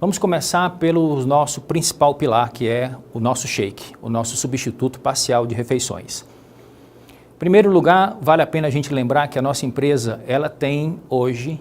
Vamos começar pelo nosso principal pilar, que é o nosso shake, o nosso substituto parcial de refeições. Em primeiro lugar, vale a pena a gente lembrar que a nossa empresa, ela tem hoje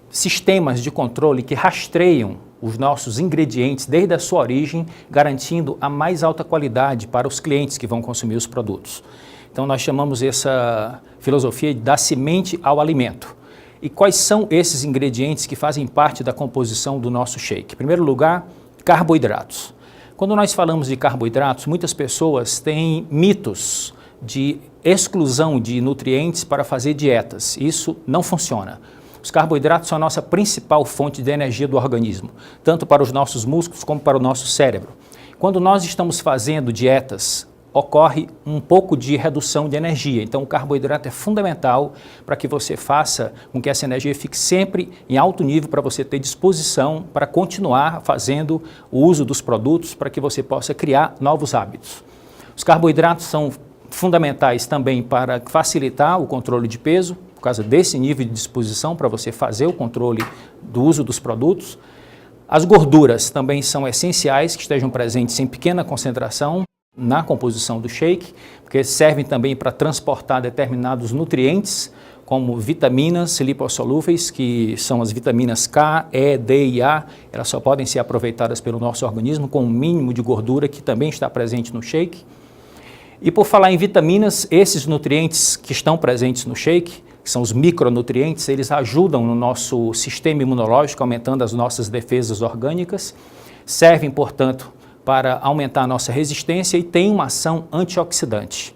sistemas de controle que rastreiam os nossos ingredientes desde a sua origem, garantindo a mais alta qualidade para os clientes que vão consumir os produtos. Então nós chamamos essa filosofia de da semente ao alimento. E quais são esses ingredientes que fazem parte da composição do nosso shake? Em primeiro lugar, carboidratos. Quando nós falamos de carboidratos, muitas pessoas têm mitos de exclusão de nutrientes para fazer dietas. Isso não funciona. Os carboidratos são a nossa principal fonte de energia do organismo, tanto para os nossos músculos como para o nosso cérebro. Quando nós estamos fazendo dietas, ocorre um pouco de redução de energia. Então o carboidrato é fundamental para que você faça com que essa energia fique sempre em alto nível para você ter disposição para continuar fazendo o uso dos produtos para que você possa criar novos hábitos. Os carboidratos são fundamentais também para facilitar o controle de peso, por causa desse nível de disposição para você fazer o controle do uso dos produtos. As gorduras também são essenciais que estejam presentes em pequena concentração na composição do shake, porque servem também para transportar determinados nutrientes, como vitaminas lipossolúveis, que são as vitaminas K, E, D e A. Elas só podem ser aproveitadas pelo nosso organismo com um mínimo de gordura que também está presente no shake. E por falar em vitaminas, esses nutrientes que estão presentes no shake, que são os micronutrientes, eles ajudam no nosso sistema imunológico, aumentando as nossas defesas orgânicas, servem, portanto, para aumentar a nossa resistência e tem uma ação antioxidante.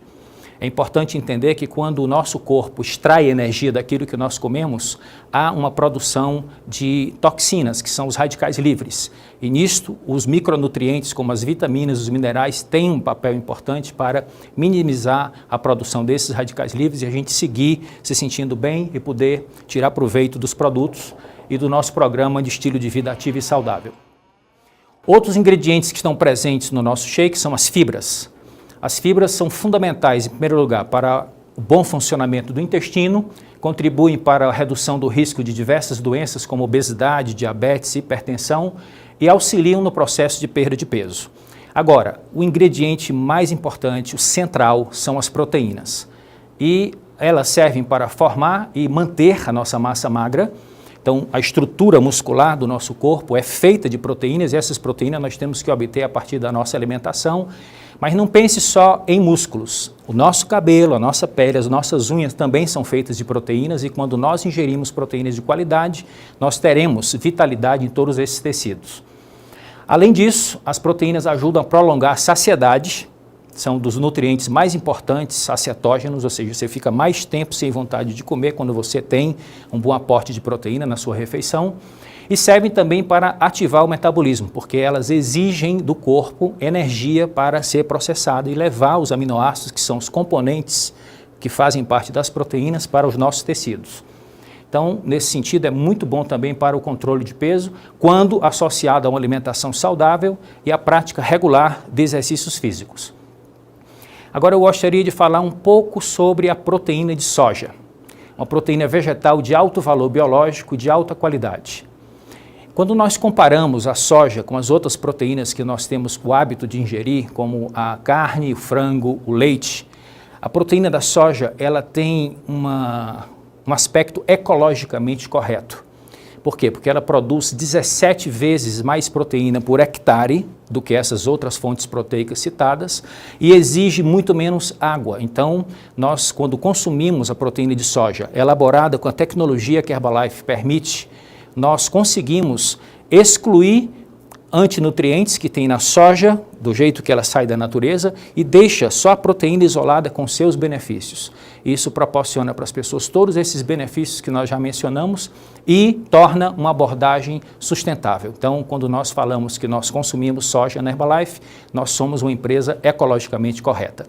É importante entender que quando o nosso corpo extrai energia daquilo que nós comemos, há uma produção de toxinas, que são os radicais livres. E nisto, os micronutrientes, como as vitaminas, os minerais, têm um papel importante para minimizar a produção desses radicais livres e a gente seguir se sentindo bem e poder tirar proveito dos produtos e do nosso programa de estilo de vida ativo e saudável. Outros ingredientes que estão presentes no nosso shake são as fibras. As fibras são fundamentais, em primeiro lugar, para o bom funcionamento do intestino, contribuem para a redução do risco de diversas doenças como obesidade, diabetes, hipertensão e auxiliam no processo de perda de peso. Agora, o ingrediente mais importante, o central, são as proteínas. E elas servem para formar e manter a nossa massa magra. Então, a estrutura muscular do nosso corpo é feita de proteínas e essas proteínas nós temos que obter a partir da nossa alimentação. Mas não pense só em músculos. O nosso cabelo, a nossa pele, as nossas unhas também são feitas de proteínas e quando nós ingerimos proteínas de qualidade, nós teremos vitalidade em todos esses tecidos. Além disso, as proteínas ajudam a prolongar a saciedade, são dos nutrientes mais importantes, sacietógenos, ou seja, você fica mais tempo sem vontade de comer quando você tem um bom aporte de proteína na sua refeição. E servem também para ativar o metabolismo, porque elas exigem do corpo energia para ser processado e levar os aminoácidos, que são os componentes que fazem parte das proteínas, para os nossos tecidos. Então, nesse sentido, é muito bom também para o controle de peso, quando associado a uma alimentação saudável e a prática regular de exercícios físicos. Agora eu gostaria de falar um pouco sobre a proteína de soja, uma proteína vegetal de alto valor biológico e de alta qualidade. Quando nós comparamos a soja com as outras proteínas que nós temos o hábito de ingerir, como a carne, o frango, o leite, a proteína da soja ela tem um aspecto ecologicamente correto. Por quê? Porque ela produz 17 vezes mais proteína por hectare do que essas outras fontes proteicas citadas e exige muito menos água. Então, nós, quando consumimos a proteína de soja elaborada com a tecnologia que a Herbalife permite, nós conseguimos excluir antinutrientes que tem na soja, do jeito que ela sai da natureza, e deixa só a proteína isolada com seus benefícios. Isso proporciona para as pessoas todos esses benefícios que nós já mencionamos e torna uma abordagem sustentável. Então, quando nós falamos que nós consumimos soja na Herbalife, nós somos uma empresa ecologicamente correta.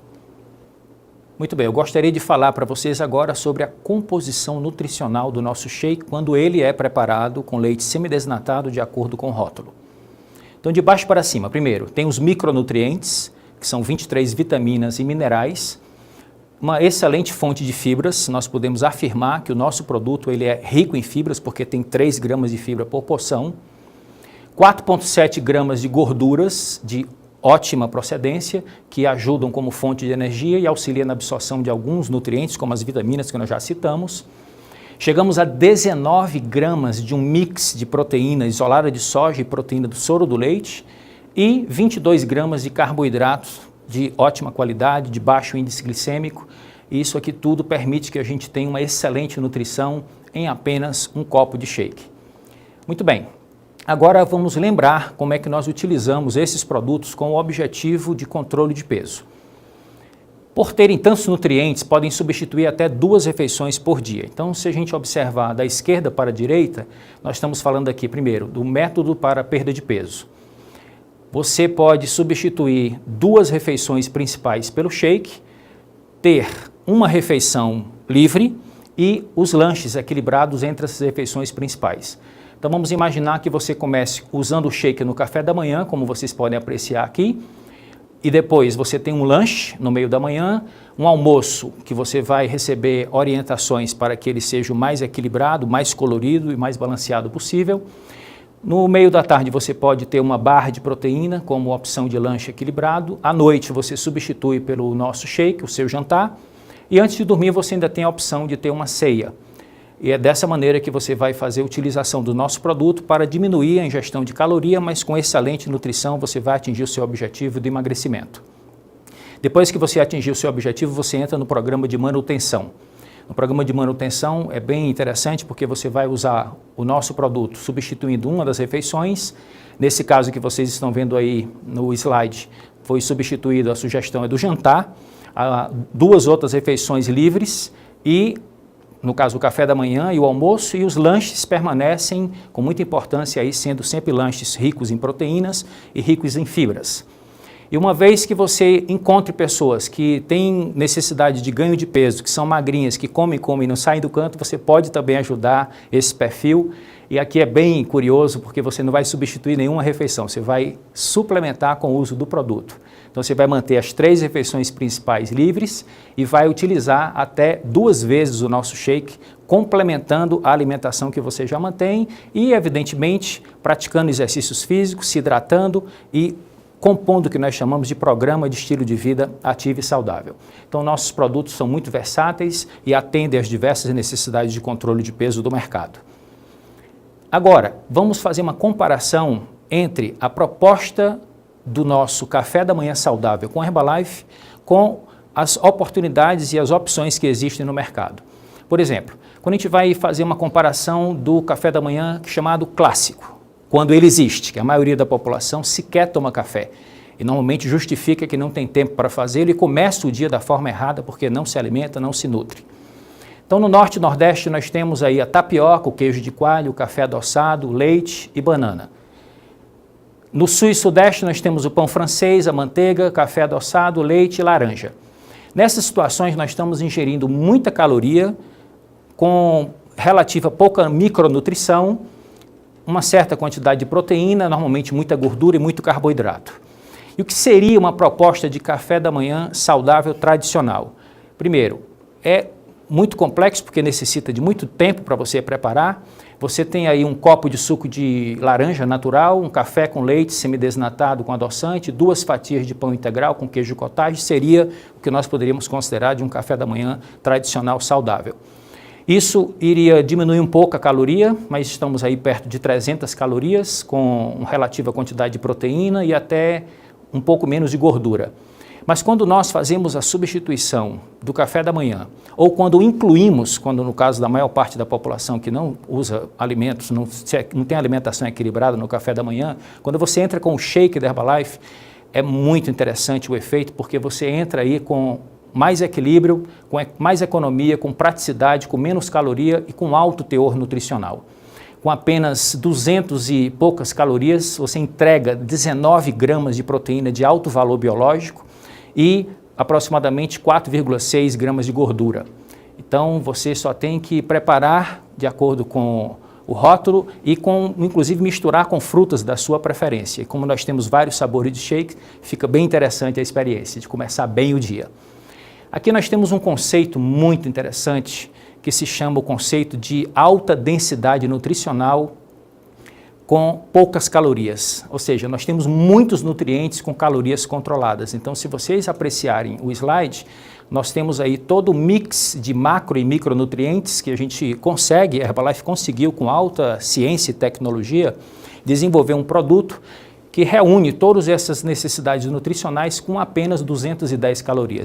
Muito bem, eu gostaria de falar para vocês agora sobre a composição nutricional do nosso shake quando ele é preparado com leite semidesnatado de acordo com o rótulo. Então, de baixo para cima, primeiro, tem os micronutrientes, que são 23 vitaminas e minerais, uma excelente fonte de fibras. Nós podemos afirmar que o nosso produto ele é rico em fibras, porque tem 3 gramas de fibra por porção. 4,7 gramas de gorduras de ótima procedência, que ajudam como fonte de energia e auxiliam na absorção de alguns nutrientes, como as vitaminas que nós já citamos. Chegamos a 19 gramas de um mix de proteína isolada de soja e proteína do soro do leite e 22 gramas de carboidratos de ótima qualidade, de baixo índice glicêmico. E isso aqui tudo permite que a gente tenha uma excelente nutrição em apenas um copo de shake. Muito bem. Agora vamos lembrar como é que nós utilizamos esses produtos com o objetivo de controle de peso. Por terem tantos nutrientes, podem substituir até 2 refeições por dia. Então, se a gente observar da esquerda para a direita, nós estamos falando aqui, primeiro, do método para perda de peso. Você pode substituir 2 refeições principais pelo shake, ter uma refeição livre e os lanches equilibrados entre essas refeições principais. Então vamos imaginar que você comece usando o shake no café da manhã, como vocês podem apreciar aqui, e depois você tem um lanche no meio da manhã, um almoço que você vai receber orientações para que ele seja o mais equilibrado, mais colorido e mais balanceado possível. No meio da tarde você pode ter uma barra de proteína como opção de lanche equilibrado. À noite você substitui pelo nosso shake, o seu jantar. E antes de dormir você ainda tem a opção de ter uma ceia. E é dessa maneira que você vai fazer a utilização do nosso produto para diminuir a ingestão de caloria, mas com excelente nutrição você vai atingir o seu objetivo de emagrecimento. Depois que você atingir o seu objetivo, você entra no programa de manutenção. No programa de manutenção é bem interessante porque você vai usar o nosso produto substituindo uma das refeições. Nesse caso que vocês estão vendo aí no slide, foi substituído, a sugestão é do jantar, 2 outras refeições livres e no caso o café da manhã e o almoço, e os lanches permanecem com muita importância aí, sendo sempre lanches ricos em proteínas e ricos em fibras. E uma vez que você encontre pessoas que têm necessidade de ganho de peso, que são magrinhas, que comem e não saem do canto, você pode também ajudar esse perfil. E aqui é bem curioso porque você não vai substituir nenhuma refeição, você vai suplementar com o uso do produto. Então você vai manter as 3 refeições principais livres e vai utilizar até 2 vezes o nosso shake, complementando a alimentação que você já mantém e, evidentemente, praticando exercícios físicos, se hidratando e compondo o que nós chamamos de programa de estilo de vida ativo e saudável. Então nossos produtos são muito versáteis e atendem às diversas necessidades de controle de peso do mercado. Agora, vamos fazer uma comparação entre a proposta do nosso café da manhã saudável com Herbalife com as oportunidades e as opções que existem no mercado. Por exemplo, quando a gente vai fazer uma comparação do café da manhã chamado clássico, quando ele existe, que a maioria da população sequer toma café e normalmente justifica que não tem tempo para fazê-lo e começa o dia da forma errada porque não se alimenta, não se nutre. Então, no Norte e Nordeste, nós temos aí a tapioca, o queijo de coalho, o café adoçado, leite e banana. No Sul e Sudeste, nós temos o pão francês, a manteiga, café adoçado, leite e laranja. Nessas situações, nós estamos ingerindo muita caloria, com relativa pouca micronutrição, uma certa quantidade de proteína, normalmente muita gordura e muito carboidrato. E o que seria uma proposta de café da manhã saudável tradicional? Primeiro, é muito complexo porque necessita de muito tempo para você preparar. Você tem aí um copo de suco de laranja natural, um café com leite semidesnatado com adoçante, 2 fatias de pão integral com queijo cottage, seria o que nós poderíamos considerar de um café da manhã tradicional saudável. Isso iria diminuir um pouco a caloria, mas estamos aí perto de 300 calorias, com uma relativa quantidade de proteína e até um pouco menos de gordura. Mas quando nós fazemos a substituição do café da manhã, ou quando incluímos, quando no caso da maior parte da população que não usa alimentos, não tem alimentação equilibrada no café da manhã, quando você entra com o shake da Herbalife, é muito interessante o efeito, porque você entra aí com mais equilíbrio, com mais economia, com praticidade, com menos caloria e com alto teor nutricional. Com apenas 200 e poucas calorias, você entrega 19 gramas de proteína de alto valor biológico, e aproximadamente 4,6 gramas de gordura. Então você só tem que preparar de acordo com o rótulo e inclusive misturar com frutas da sua preferência. E como nós temos vários sabores de shake, fica bem interessante a experiência de começar bem o dia. Aqui nós temos um conceito muito interessante que se chama o conceito de alta densidade nutricional com poucas calorias, ou seja, nós temos muitos nutrientes com calorias controladas. Então, se vocês apreciarem o slide, nós temos aí todo o mix de macro e micronutrientes que a gente consegue, a Herbalife conseguiu com alta ciência e tecnologia, desenvolver um produto que reúne todas essas necessidades nutricionais com apenas 210 calorias.